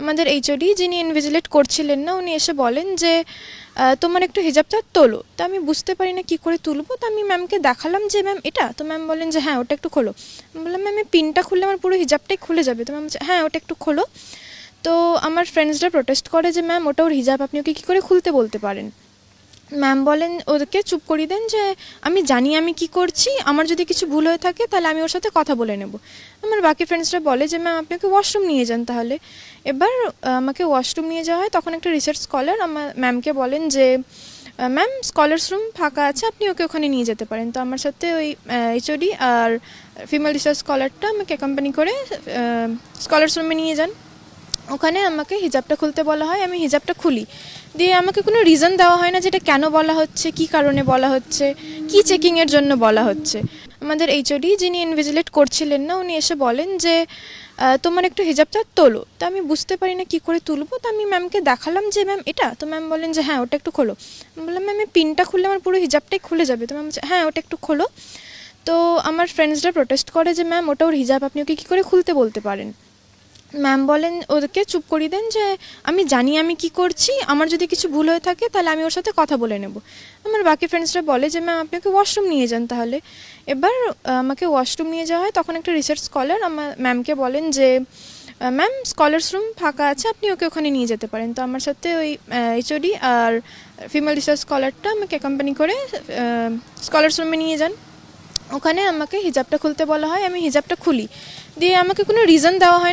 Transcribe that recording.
আমাদের এইচওডি যিনি ইনভিজিলেট করছিলেন না, উনি এসে বলেন যে তোমার একটু হিজাবটা তোলো। তো আমি বুঝতে পারি না কী করে তুলবো। তো আমি ম্যামকে দেখালাম যে ম্যাম এটা। তো ম্যাম বলেন যে হ্যাঁ ওটা একটু খোলো। আমি বললাম ম্যাম এই পিনটা খুললে আমার পুরো হিজাবটাই খুলে যাবে। তো ম্যাম বলছে হ্যাঁ ওটা একটু খোলো। তো আমার ফ্রেন্ডসরা প্রোটেস্ট করে যে ম্যাম ওটা ওর হিজাব, আপনি ওকে কী করে খুলতে বলতে পারেন। ম্যাম বলেন ওদেরকে চুপ করিয়ে দেন যে আমি জানি আমি কি করছি, আমার যদি কিছু ভুল হয়ে থাকে তাহলে আমি ওর সাথে কথা বলে নেব। আমার বাকি ফ্রেন্ডসরা বলে যে ম্যাম আপনি ওকে ওয়াশরুম নিয়ে যান তাহলে। এবার আমাকে ওয়াশরুম নিয়ে যাওয়া হয়। তখন একটা রিসার্চ স্কলার আমার ম্যামকে বলেন যে ম্যাম স্কলার্স রুম ফাঁকা আছে, আপনি ওকে ওখানে নিয়ে যেতে পারেন। তো আমার সাথে ওই এইচওডি আর ফিমেল রিসার্চ স্কলারটা আমাকে অ্যাকম্পানি করে স্কলার্স রুমে নিয়ে যান। ওখানে আমাকে হিজাবটা খুলতে বলা হয়, আমি হিজাবটা খুলি। দিয়ে আমাকে কোনো রিজন দেওয়া হয় না যে এটা কেন বলা হচ্ছে, কী কারণে বলা হচ্ছে, কী চেকিংয়ের জন্য বলা হচ্ছে। আমাদের এইচওডি যিনি ইনভিজিলেট করছিলেন না, উনি এসে বলেন যে তোমার একটু হিজাবটা তোলো। তো আমি বুঝতে পারি না কী করে তুলবো। তো আমি ম্যামকে দেখালাম যে ম্যাম এটা। তো ম্যাম বলেন যে হ্যাঁ ওটা একটু খোলো। আমি বললাম ম্যাম এই পিনটা খুললে আমার পুরো হিজাবটাই খুলে যাবে। তো ম্যাম বলছে হ্যাঁ ওটা একটু খোলো। তো আমার ফ্রেন্ডসরা প্রোটেস্ট করে যে ম্যাম ওটা ওর হিজাব, আপনি ওকে কী করে খুলতে বলতে পারেন। ম্যাম বলেন ওদেরকে চুপ করিয়ে দেন যে আমি জানি আমি কি করছি, আমার যদি কিছু ভুল হয়ে থাকে তাহলে আমি ওর সাথে কথা বলে নেব। আমার বাকি ফ্রেন্ডসরা বলে যে ম্যাম আপনি ওকে ওয়াশরুম নিয়ে যান তাহলে। এবার আমাকে ওয়াশরুম নিয়ে যাওয়া হয়। তখন একটা রিসার্চ স্কলার আমার ম্যামকে বলেন যে ম্যাম স্কলার্স রুম ফাঁকা আছে, আপনি ওকে ওখানে নিয়ে যেতে পারেন। তো আমার সাথে ওই এইচওডি আর ফিমেল রিসার্চ স্কলারটা আমাকে অ্যাকম্পানি করে স্কলার্স রুমে নিয়ে যান। ওখানে আমাকে হিজাবটা খুলতে বলা হয়, আমি হিজাবটা খুলি। দিয়ে আমাকে কোনো রিজন দেওয়া হয়